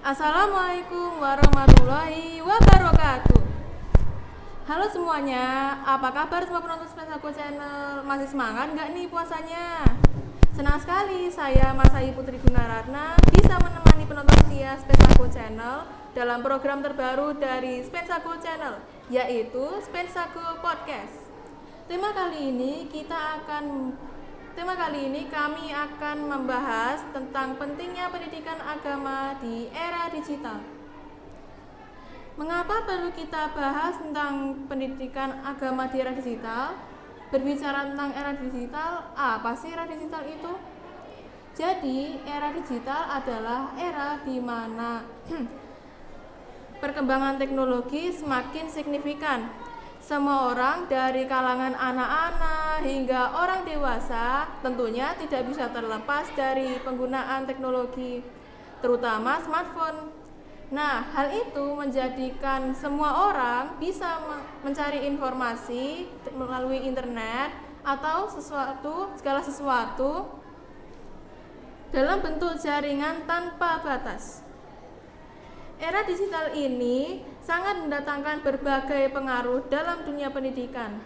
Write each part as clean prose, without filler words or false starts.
Assalamualaikum warahmatullahi wabarakatuh. Halo semuanya, apa kabar semua penonton Spesaku Channel? Masih semangat nggak nih puasanya? Senang sekali saya Masai Putri Gunaratna bisa menemani penonton setia Spesaku Channel dalam program terbaru dari Spesaku Channel, yaitu Spesaku Podcast. Tema kali ini kami akan membahas tentang pentingnya pendidikan agama di era digital. Mengapa perlu kita bahas tentang pendidikan agama di era digital? Berbicara tentang era digital, apa sih era digital itu? Jadi, era digital adalah era di mana perkembangan teknologi semakin signifikan. Semua orang dari kalangan anak-anak hingga orang dewasa tentunya tidak bisa terlepas dari penggunaan teknologi, terutama smartphone. Nah, hal itu menjadikan semua orang bisa mencari informasi melalui internet atau segala sesuatu dalam bentuk jaringan tanpa batas. Era digital ini sangat mendatangkan berbagai pengaruh dalam dunia pendidikan,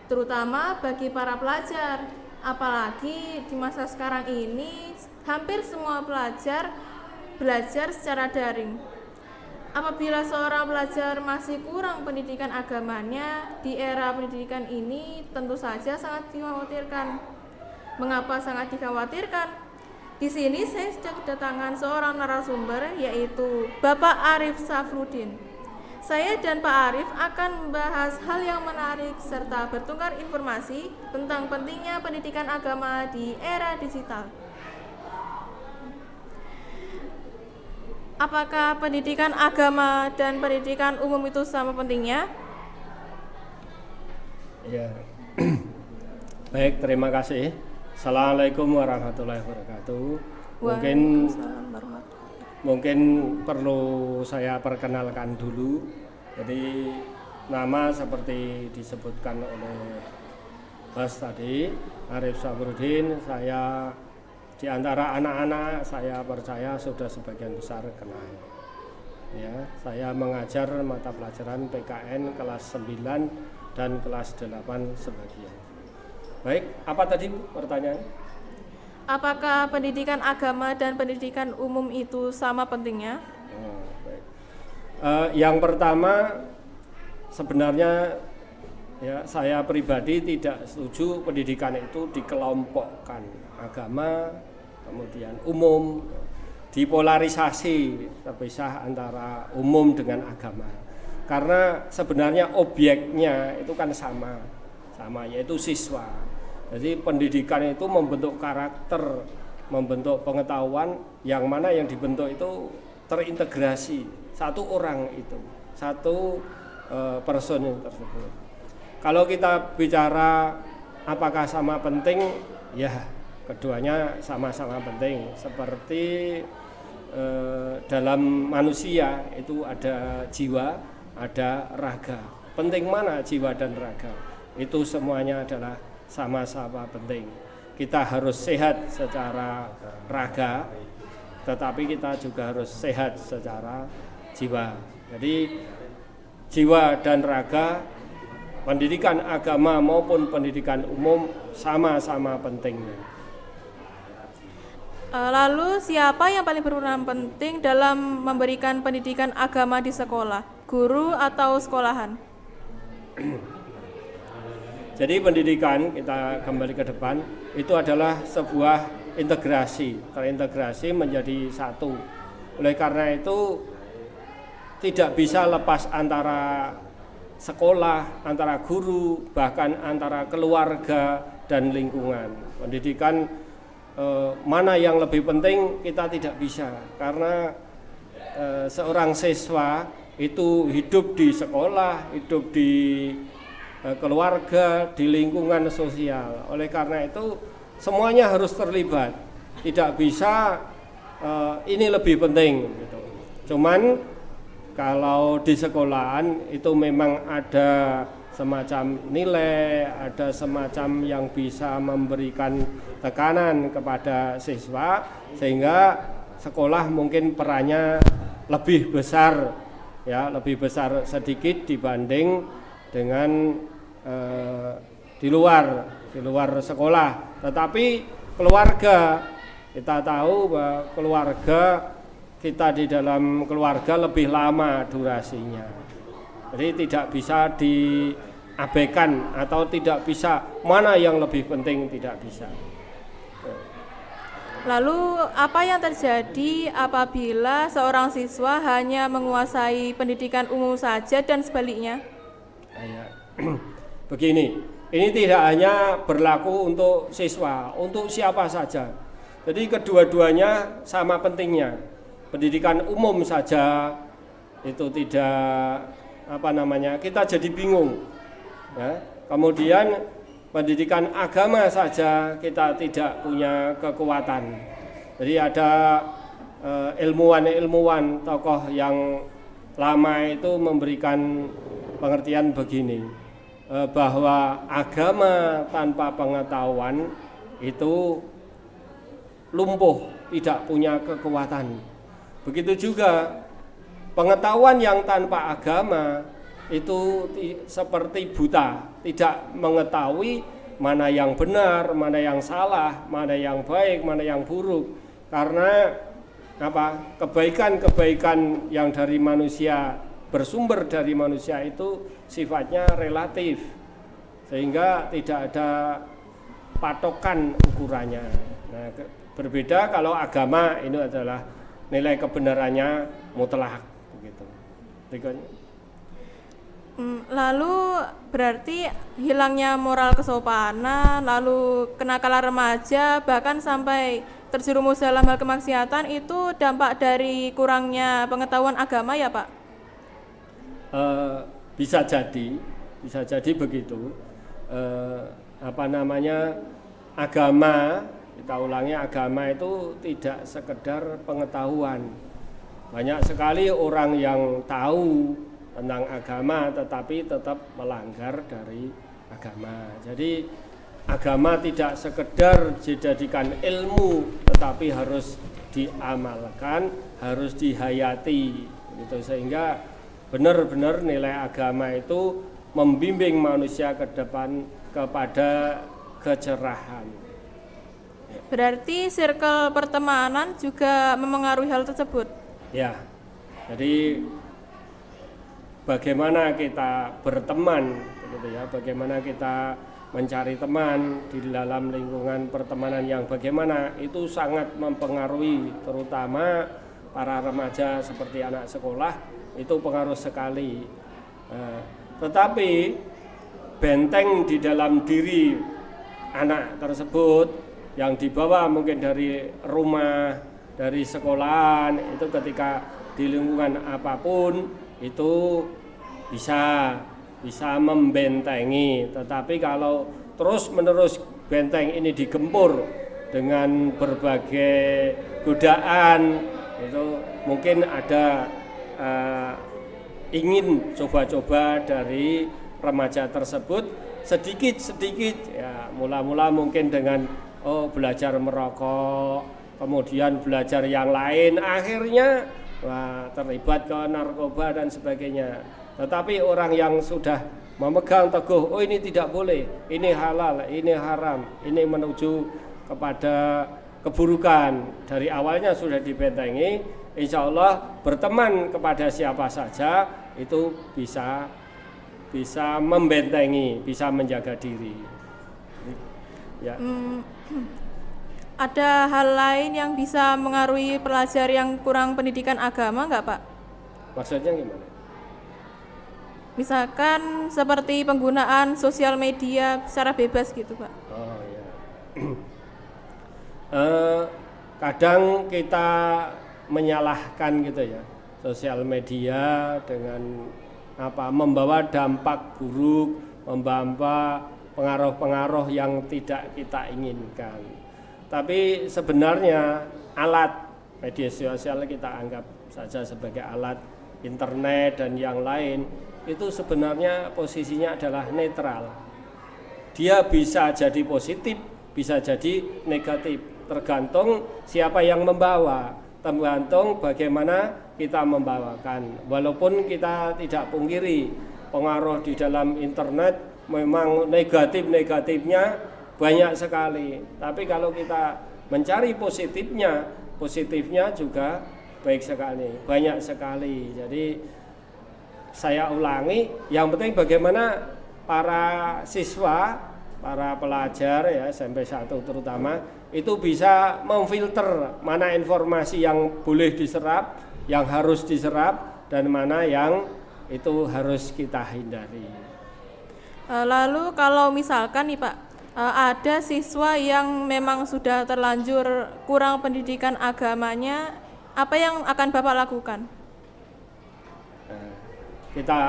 terutama bagi para pelajar. Apalagi di masa sekarang ini, hampir semua pelajar belajar secara daring. Apabila seorang pelajar masih kurang pendidikan agamanya di era pendidikan ini, tentu saja sangat dikhawatirkan. Mengapa sangat dikhawatirkan? Di sini saya sudah kedatangan seorang narasumber, yaitu Bapak Arif Safrudin. Saya dan Pak Arif akan membahas hal yang menarik serta bertukar informasi tentang pentingnya pendidikan agama di era digital. Apakah pendidikan agama dan pendidikan umum itu sama pentingnya? Ya, baik, terima kasih. Assalamualaikum warahmatullahi wabarakatuh. Mungkin perlu saya perkenalkan dulu. Jadi nama seperti disebutkan oleh host tadi, Arif Safrudin. Saya di antara anak-anak, saya percaya sudah sebagian besar kenal. Ya, saya mengajar mata pelajaran PKN kelas 9 dan kelas 8 sebagian. Baik, apa tadi pertanyaan? Apakah pendidikan agama dan pendidikan umum itu sama pentingnya? Baik. Yang pertama, sebenarnya ya saya pribadi tidak setuju pendidikan itu dikelompokkan, agama, kemudian umum, dipolarisasi, terpisah antara umum dengan agama. Karena sebenarnya objeknya itu kan sama yaitu siswa. Jadi pendidikan itu membentuk karakter, membentuk pengetahuan, yang mana yang dibentuk itu terintegrasi satu orang itu, satu person tersebut. Kalau kita bicara apakah sama penting, ya keduanya sama-sama penting. Seperti dalam manusia itu ada jiwa, ada raga. Penting mana jiwa dan raga? Itu semuanya adalah sama-sama penting. Kita harus sehat secara raga, tetapi kita juga harus sehat secara jiwa. Jadi jiwa dan raga, pendidikan agama maupun pendidikan umum sama-sama pentingnya. Lalu siapa yang paling berperan penting dalam memberikan pendidikan agama di sekolah? Guru atau sekolahan? Jadi pendidikan, kita kembali ke depan, itu adalah sebuah terintegrasi menjadi satu. Oleh karena itu tidak bisa lepas antara sekolah, antara guru, bahkan antara keluarga dan lingkungan. Pendidikan mana yang lebih penting kita tidak bisa, karena seorang siswa itu hidup di sekolah, hidup di keluarga, di lingkungan sosial. Oleh karena itu semuanya harus terlibat. Tidak bisa ini lebih penting gitu. Cuman kalau di sekolahan itu memang ada semacam nilai, ada semacam yang bisa memberikan tekanan kepada siswa, sehingga sekolah mungkin perannya lebih besar, ya lebih besar sedikit dibanding dengan di luar sekolah. Tetapi keluarga, kita tahu bahwa keluarga kita di dalam keluarga lebih lama durasinya. Jadi tidak bisa diabaikan atau tidak bisa mana yang lebih penting, tidak bisa. Lalu apa yang terjadi apabila seorang siswa hanya menguasai pendidikan umum saja dan sebaliknya? Begini, ini tidak hanya berlaku untuk siswa, untuk siapa saja. Jadi kedua-duanya sama pentingnya. Pendidikan umum saja itu tidak kita jadi bingung. Ya. Kemudian pendidikan agama saja kita tidak punya kekuatan. Jadi ada ilmuwan-ilmuwan tokoh yang lama itu memberikan pengertian begini, bahwa agama tanpa pengetahuan itu lumpuh, tidak punya kekuatan. Begitu juga pengetahuan yang tanpa agama itu seperti buta, tidak mengetahui mana yang benar, mana yang salah, mana yang baik, mana yang buruk. Karena kebaikan-kebaikan yang dari manusia, bersumber dari manusia itu sifatnya relatif, sehingga tidak ada patokan ukurannya. Nah, berbeda kalau agama ini adalah nilai kebenarannya mutlak begitu. Berikutnya. Lalu berarti hilangnya moral kesopanan, lalu kenakalan remaja, bahkan sampai terjerumus dalam hal kemaksiatan itu dampak dari kurangnya pengetahuan agama ya Pak? Bisa jadi begitu. Agama, kita ulangi, agama itu tidak sekedar pengetahuan. Banyak sekali orang yang tahu tentang agama tetapi tetap melanggar dari agama. Jadi agama tidak sekedar dijadikan ilmu tetapi harus diamalkan, harus dihayati gitu, sehingga benar-benar nilai agama itu membimbing manusia ke depan kepada kecerahan. Berarti circle pertemanan juga memengaruhi hal tersebut. Ya. Jadi bagaimana kita berteman gitu ya, bagaimana kita mencari teman di dalam lingkungan pertemanan yang bagaimana, itu sangat mempengaruhi, terutama para remaja seperti anak sekolah itu pengaruh sekali. Tetapi benteng di dalam diri anak tersebut yang dibawa mungkin dari rumah, dari sekolahan, itu ketika di lingkungan apapun itu bisa membentengi. Tetapi kalau terus-menerus benteng ini digempur dengan berbagai godaan, itu mungkin ada ingin coba-coba dari remaja tersebut sedikit-sedikit ya, mula-mula mungkin dengan belajar merokok, kemudian belajar yang lain, akhirnya terlibat ke narkoba dan sebagainya. Tetapi orang yang sudah memegang teguh, ini tidak boleh, ini halal, ini haram, ini menuju kepada keburukan, dari awalnya sudah dibentengi, insya Allah berteman kepada siapa saja itu bisa membentengi, bisa menjaga diri. Ya. Ada hal lain yang bisa mengaruhi pelajar yang kurang pendidikan agama nggak Pak? Maksudnya gimana? Misalkan seperti penggunaan sosial media secara bebas gitu Pak. Oh ya. Kadang kita menyalahkan gitu ya, sosial media dengan membawa dampak buruk, membawa pengaruh-pengaruh yang tidak kita inginkan. Tapi sebenarnya alat media sosial kita anggap saja sebagai alat internet dan yang lain, itu sebenarnya posisinya adalah netral. Dia bisa jadi positif, bisa jadi negatif, tergantung siapa yang membawa. tergantung bagaimana kita membawakan. Walaupun kita tidak pungkiri pengaruh di dalam internet memang negatifnya banyak sekali. Tapi kalau kita mencari positifnya juga baik sekali, banyak sekali. Jadi saya ulangi, yang penting bagaimana para siswa, para pelajar ya SMP 1 terutama itu bisa memfilter mana informasi yang boleh diserap, yang harus diserap, dan mana yang itu harus kita hindari. Lalu kalau misalkan nih Pak, ada siswa yang memang sudah terlanjur kurang pendidikan agamanya, apa yang akan Bapak lakukan? Kita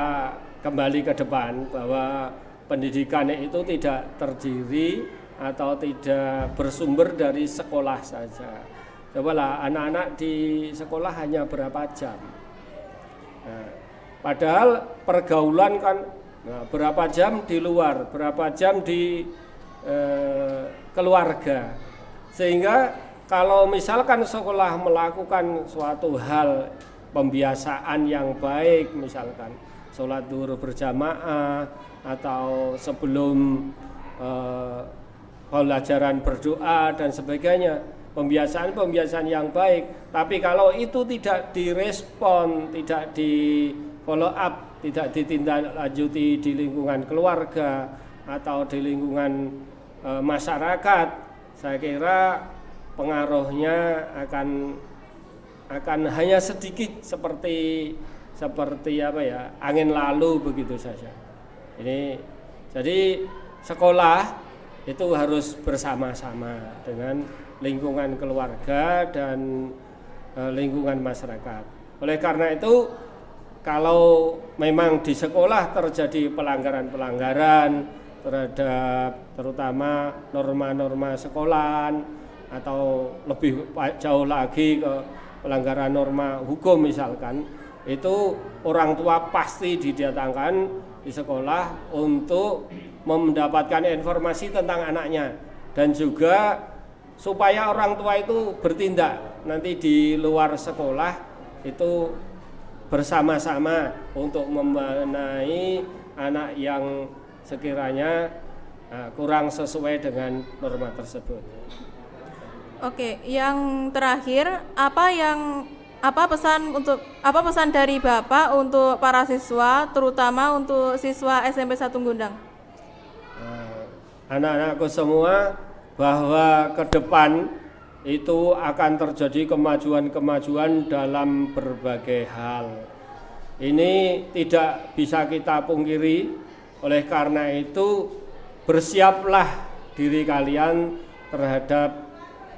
kembali ke depan bahwa pendidikan itu tidak terdiri atau tidak bersumber dari sekolah saja. Cobalah anak-anak di sekolah hanya berapa jam. Padahal pergaulan kan berapa jam di luar, berapa jam di keluarga. Sehingga kalau misalkan sekolah melakukan suatu hal pembiasaan yang baik, misalkan sholat zuhur berjamaah atau sebelum pelajaran berdoa dan sebagainya, pembiasaan yang baik. Tapi kalau itu tidak direspon, tidak di follow up, tidak ditindaklanjuti di lingkungan keluarga atau di lingkungan masyarakat, saya kira pengaruhnya akan hanya sedikit seperti angin lalu begitu saja. Jadi sekolah itu harus bersama-sama dengan lingkungan keluarga dan lingkungan masyarakat. Oleh karena itu, kalau memang di sekolah terjadi pelanggaran-pelanggaran terhadap terutama norma-norma sekolahan atau lebih jauh lagi ke pelanggaran norma hukum misalkan, itu orang tua pasti didatangkan di sekolah untuk mendapatkan informasi tentang anaknya, dan juga supaya orang tua itu bertindak nanti di luar sekolah itu bersama-sama untuk membenahi anak yang sekiranya kurang sesuai dengan norma tersebut. Oke, yang terakhir, apa pesan dari Bapak untuk para siswa, terutama untuk siswa SMP 1 Gundang? Anak-anakku semua, bahwa ke depan itu akan terjadi kemajuan-kemajuan dalam berbagai hal. Ini tidak bisa kita pungkiri. Oleh karena itu, bersiaplah diri kalian terhadap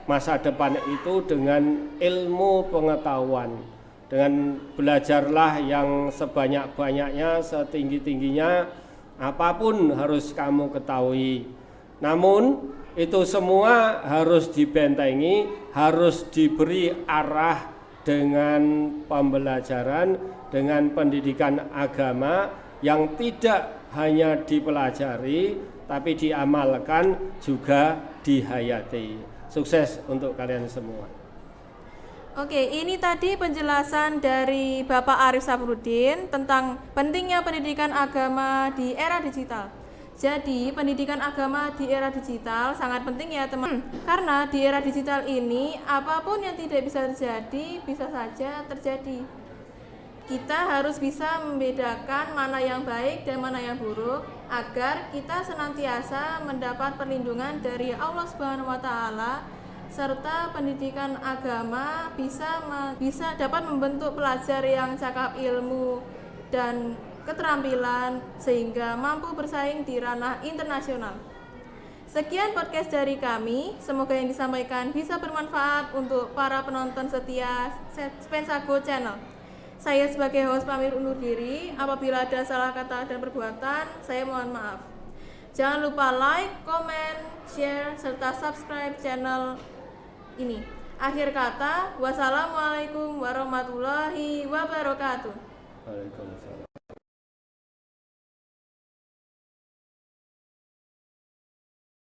masa depan itu dengan ilmu pengetahuan. Dengan belajarlah yang sebanyak-banyaknya, setinggi-tingginya, apapun harus kamu ketahui. Namun itu semua harus dibentengi, harus diberi arah dengan pembelajaran, dengan pendidikan agama yang tidak hanya dipelajari tapi diamalkan juga dihayati. Sukses untuk kalian semua. Oke, ini tadi penjelasan dari Bapak Arif Safrudin tentang pentingnya pendidikan agama di era digital. Jadi, pendidikan agama di era digital sangat penting ya teman. Karena di era digital ini, apapun yang tidak bisa terjadi, bisa saja terjadi. Kita harus bisa membedakan mana yang baik dan mana yang buruk, agar kita senantiasa mendapat perlindungan dari Allah Subhanahu wa Ta'ala, serta pendidikan agama bisa dapat membentuk pelajar yang cakap ilmu dan keterampilan sehingga mampu bersaing di ranah internasional. Sekian podcast dari kami, semoga yang disampaikan bisa bermanfaat untuk para penonton setia Spensago Channel. Saya sebagai host pamit undur diri, apabila ada salah kata dan perbuatan, saya mohon maaf. Jangan lupa like, comment, share, serta subscribe channel ini. Akhir kata, wassalamualaikum warahmatullahi wabarakatuh. Waalaikumsalam.